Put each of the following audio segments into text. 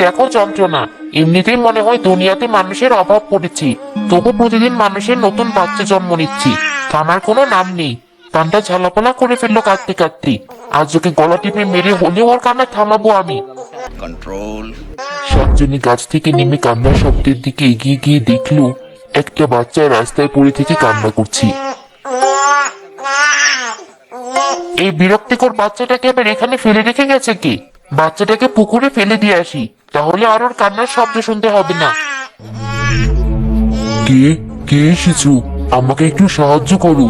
দেখো যন্ত্রণা। এমনিতেই মনে হয় দুনিয়াতে মানুষের অভাব পড়েছি, তবু প্রতিদিন মানুষের নতুন বাচ্চা জন্ম নিচ্ছি। থামার কোনো নাম নেই। কানটা ঝালাপালা করে ফেললো কাঁদতে কাঁদতে। আজ ওকে গলা টিপে মেরে হলেও ওর কান্না থামাবো আমি। कंट्रोल। শাকচুনি গাছ থেকে নেমে কান্নার শব্দের দিকে এগিয়ে গিয়ে দেখলো একটা বাচ্চা রাস্তায় পড়ে থেকে কান্না করছে। এই বিরক্তিকর বাচ্চাটাকে আবার এখানে ফেলে রেখে গেছে কে? বাচ্চাটাকে পুকুরে ফেলে দিয়ে আসি, তাহলে আর ওর কান্নার শব্দ শুনতে হবে না। কে কে এসেছো? আমাকে একটু সাহায্য করো।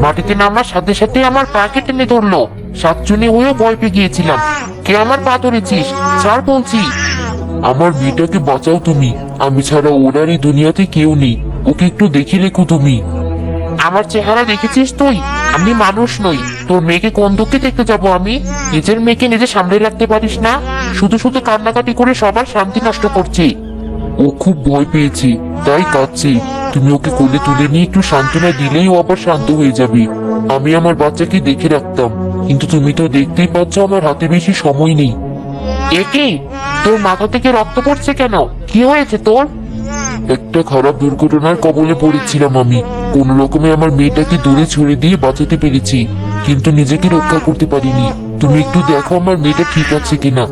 মাটিতে নামার সাথে সাথে আমার পাকে টেনে ধরলো। শাকচুনি হয়ে ভয় পেয়ে গিয়েছিলাম। কে আমার পা ধরেছিস? ছাড় বলছি। আমার মেয়েটাকে বাঁচাও তুমি। আমি ছাড়া ওর আর এই দুনিয়াতে কেউ নেই। ওকে একটু দেখে রেখো তুমি। আমার চেহারা দেখেছিস তুই? আমি মানুষ নই। তোর মেয়েকে কোন দুঃখে দেখতে যাবো আমি? নিজের মেয়েকে নিজে সামলে রাখতে পারিস না? শুধু শুধু কান্নাকাটি করে সবার শান্তি নষ্ট করছে। ও খুব ভয় পেয়েছে, তাই কাঁদছে। তুমি ওকে কোলে তুলে নিয়ে একটু সান্ত্বনা দিলেই ও আবার শান্ত হয়ে যাবে। আমি আমার বাচ্চাকে দেখে রাখতাম, কিন্তু তুমি তো দেখতেই পাচ্ছ আমার হাতে বেশি সময় নেই। একে তোর মাথা থেকে রক্ত পড়ছে কেন? কি হয়েছে তোর? একটা খারাপ দুর্ঘটনার কবলে পড়েছিলাম আমি। কোন রকমে আমার মেয়েটাকে দূরে ছুড়ে দিয়ে বাঁচাতে পেরেছি, কিন্তু নিজেকে রক্ষা করতে পারিনি। তুমি একটু দেখো আমার মেয়েটা ঠিক আছে কিনা,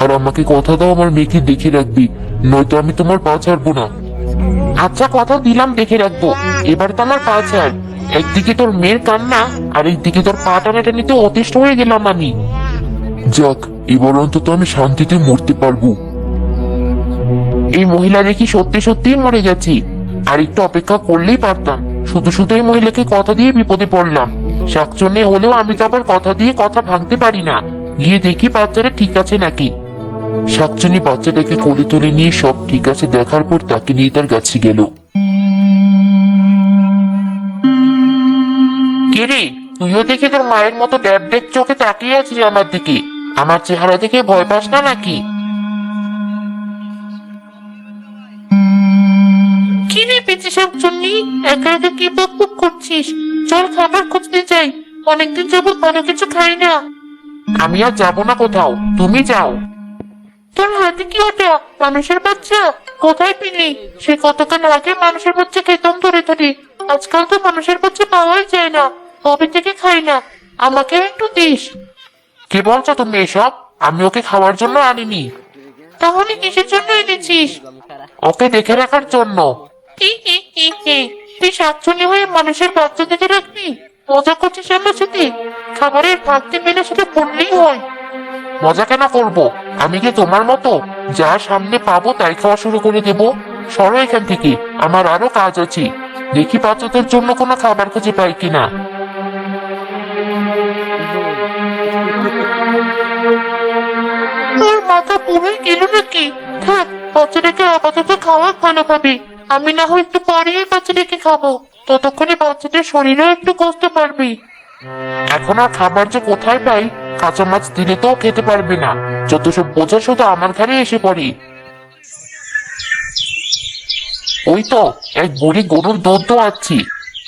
আর আমাকে কথা দাও আমার মেয়েকে দেখে রাখবি, নয়তো আমি তোমার পা ছাড়বো না। আচ্ছা, কথা দিলাম দেখে রাখবো। এবার তো আমার পা ছাড়। একদিকে তোর মেয়ের কান্না আর একদিকে তোর পা টানাটানিতে অতিষ্ঠ হয়ে গেলাম আমি। যাক, এবার অন্তত আমি শান্তিতে মরতে পারবো। এই মহিলা দেখি সত্যি সত্যি মরে গেছি। আর একটু অপেক্ষা করলেই পারতাম। শুধু শুধু এই মহিলাকে কথা দিয়ে বিপদে পড়লাম। শাকচুন্নি হলেও আমি তো আবার কথা দিয়ে কথা ভাঙতে পারি না। গিয়ে দেখি বাচ্চাটা ঠিক আছে নাকি। শাকচুন্নি বাচ্চাটাকে কোলে তুলে নিয়ে সব ঠিক আছে দেখার পর তাকে নিয়ে তার কাছে গেল। কে রে, তুইও দেখি তোর মায়ের মতো ড্যাব ড্যাব চোখে তাকিয়ে আছিস আমার দিকে। আমার চেহারা দেখে ভয় পাস না নাকি? কি রে পেঁচে শাকচুন্নি, একা একা কি বকবক করছিস? চল খাবার খুঁজতে যাই। অনেকদিন যাবত ভালো কিছু খাই না। আমি আর যাবো না কোথাও, তুমি যাও। তোর হাতে কি ওটা? মানুষের বাচ্চা? কোথায় পেলি? সে কতক্ষণ আগে মানুষের বাচ্চা খেতাম ধরে ধরে। আজকাল তো মানুষের বাচ্চা পাওয়াই যায় না। কবে থেকে খাই না। আমাকে একটু দিস। কে বলছো তুমি এসব? আমি ওকে খাওয়ার জন্য আনিনি। তাহলে কিসের জন্য এনেছিস? ওকে দেখে রাখার জন্য। তুই শাকচুন্নি হয়ে মানুষের বাচ্চা দেখে রাখবি? মজা করছিস আমার সাথে? খাবারের ভাগতে মেলে সেটা বললেই হয়। মজা কেন করবো? আমি কি তোমার মতো যা সামনে পাবো তাই খাওয়া শুরু করে দেব? সরো এখান থেকে, আমার আরো কাজ আছে। দেখি বাচ্চাদের জন্য কোনো খাবার খুঁজে পাই কিনা। তোর মাথা পুরোই গেল নাকি? থাক, বাচ্চাটাকে আপাতত খাওয়া ভালো পাবি। আমি না হয় একটু পরেই বাচ্চাটাকে খাবো। ততক্ষণে বাচ্চাটার শরীরেও একটু কষ্ট পারবি। এখন আর খাবার যে কোথায় পাই? কাঁচা মাছ দিলে তো খেতে পারবে না। যত সব বোঝা শুধু আমার ঘরে এসে পড়ি। ওই তো এক বুড়ি গরুর দুধ দোয়াচ্ছি।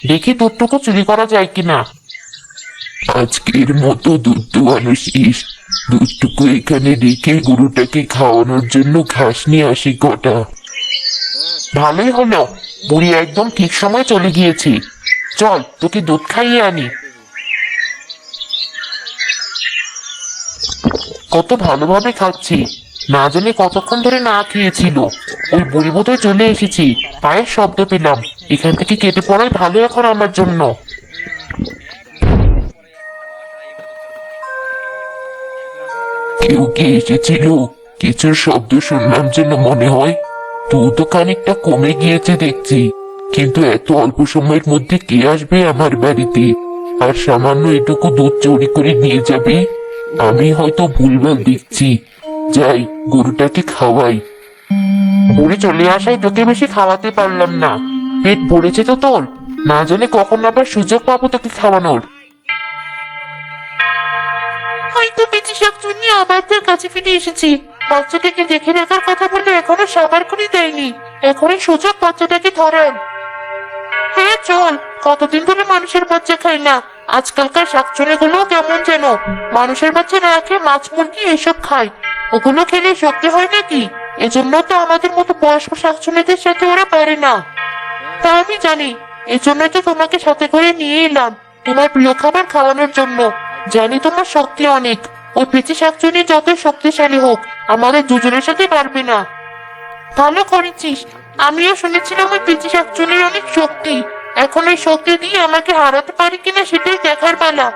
দেখি দুধটুকু চুরি করা যায় কিনা। আজকের মতো দুধ দোয়ানো শেষ। দুধটুকু এখানে রেখে গরুটাকে খাওয়ানোর জন্য ঘাস নিয়ে আসি কটা। ভালোই হলো, বুড়ি একদম ঠিক সময় চলে গিয়েছি। চল তোকে দুধ খাইয়ে আনি। কত ভালোভাবে খাচ্ছি, না জানি কতক্ষণ ধরে না খেয়েছিল। ওই বুড়ি বোধহয় চলে এসেছি। পায়ের শব্দ পেলাম। এখান থেকে কেটে পড়াই ভালো এখন আমার জন্য। কেউ কি এসেছিল? কিছুর শব্দ শুনলাম যেন মনে হয়। দুধ তো খানিকটা কমে গিয়েছে দেখছি, কিন্তু এত অল্প সময়ের মধ্যে কে আসবে আমার বাড়িতে আর সামান্য এটুকু দুধ চুরি করে নিয়ে যাবে? আমি হয়তো ভুলভাল দেখছি। যাই, গরুটাকে খাওয়াই। বুড়ি চলে আসায় তোকে বেশি খাওয়াতে পারলাম না। পেট ভরেছে তো তোর? না জানি কখন আবার সুযোগ পাবো তোকে খাওয়ানোর। হয়তো পেঁচে শাকচুন্নি আবার তোর কাছে ফিরে এসেছি। বাচ্চাটাকে দেখে রাখার কথা বলে এখনো সাবার করে দেয়নি। এখনই সুযোগ বাচ্চাটাকে ধরার। হ্যাঁ চল, কতদিন ধরে মানুষের বাচ্চা খাই না। আজকালকার শাকচুন্নি গুলো কেমন যেন মানুষের বাচ্চা না খেয়ে মাছ মুরগি এসব খায়। ওগুলো খেলে শক্তি হয় নাকি? এজন্য তো আমাদের মতো বয়স্ক শাকচুন্নিদের সাথে ওরা পারে না। তা আমি জানি, এজন্যই তো তোমাকে সাথে করে নিয়ে এলাম তোমার প্রিয় খাবার খাওয়ানোর জন্য। জানি তোমার শক্তি অনেক। ওই পিচি শাকচুন্নি যতই শক্তিশালী হোক, আমাদের দুজনের সাথে পারবে না। ভালো করেছিস। আমিও শুনেছিলাম ওই পিচি শাকচুন্নির অনেক শক্তি। এখন ওই শক্তি দিয়ে আমাকে হারাতে পারি কিনা সেটাই দেখার পালা।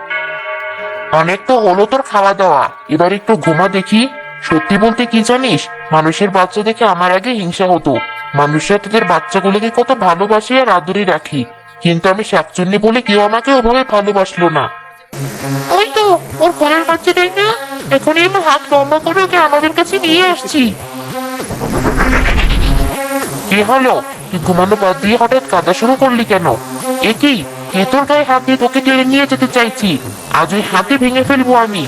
অনেক তো হলো তোর খাওয়া দাওয়া, এবার একটু ঘুমা দেখি। সত্যি বলতে কি জানিস, মানুষের বাচ্চা দেখে আমার আগে হিংসা হতো। মানুষরা তাদের বাচ্চাগুলোকে কত ভালোবাসে আর আদরে রাখি, কিন্তু আমি শাকচুন্নি বলে কেউ আমাকে ওভাবে ভালোবাসলো না। ওই তো ওর ঘরের বাচ্চাটাই না, এখনই আমার হাত লম্বা করে ওকে আমাদের কাছে নিয়ে আসছি। কি হলো, তুই ঘুমানো বাদ দিয়ে হঠাৎ কাঁদা শুরু করলি কেন? এ কি, কে তোর গায়ে হাত দিয়ে তোকে টেনে নিয়ে যেতে চাইছি? আজ ওই হাতে ভেঙে ফেলবো আমি।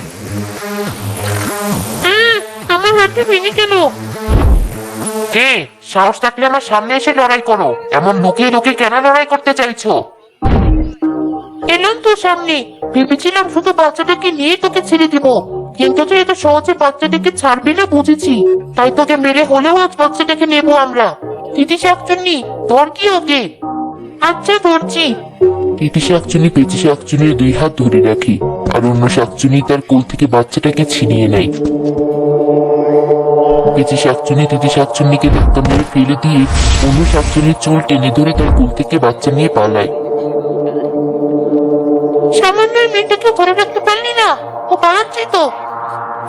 আমার হাতটা ভেঙে কেন? কে? সাহস থাকলে আমার সামনে এসে লড়াই করো। এমন লুকিয়ে লুকিয়ে কেন লড়াই করতে চাইছো? এলাম তোর সামনে, ভেবেছিলাম শুধু বাচ্চাটাকে নিয়ে তোকে ছেড়ে দিব, কিন্তু তুই এত সহজে বাচ্চাটাকে ছাড়বি না বুঝেছি। তাই তোকে মেরে হলেও আজ বাচ্চাটাকে নেবো আমরা। তিতি শাকচুন্নি, তোর কি ওকে? আচ্ছা ধরছি। তিতি শাকচুন্নি পেঁচি শাকচুন্নির দুই হাত ধরে রাখি, আর অন্য শাকচুন্নি তার কোল থেকে বাচ্চাটাকে ছিনিয়ে নেয়। পেঁচি শাকচুন্নি তিতি শাকচুন্নিকে ধাক্কা মেরে ফেলে দিয়ে অন্য শাকচুন্নির চুল টেনে ধরে তার কোল থেকে বাচ্চা নিয়ে পালায়। সামান্য মেয়েটাকে ধরে রাখতে পারলি না? ও পালাচ্ছে তো।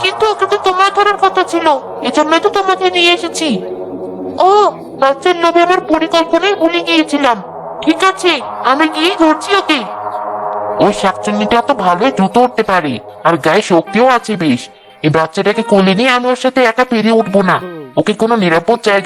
কিন্তু ওকে তো তোমার ধরার কথা ছিল, এজন্যই তো তোমাকে নিয়ে এসেছি। ও, বাচ্চার লোভে আমার পরিকল্পনাই ভুলে গিয়েছিলাম। ঠিক আছে, আমি গিয়ে ধরছি ওকে। ওই শাকচুন্নিটা তো ভালোই দ্রুত উঠতে পারে, আর গায়ে শক্তিও আছে বেশ। এই বাচ্চাটাকে কোলে নিয়ে আমি ওর সাথে একা পেরিয়ে উঠবো না। ওকে কোনো নিরাপদ জায়গায়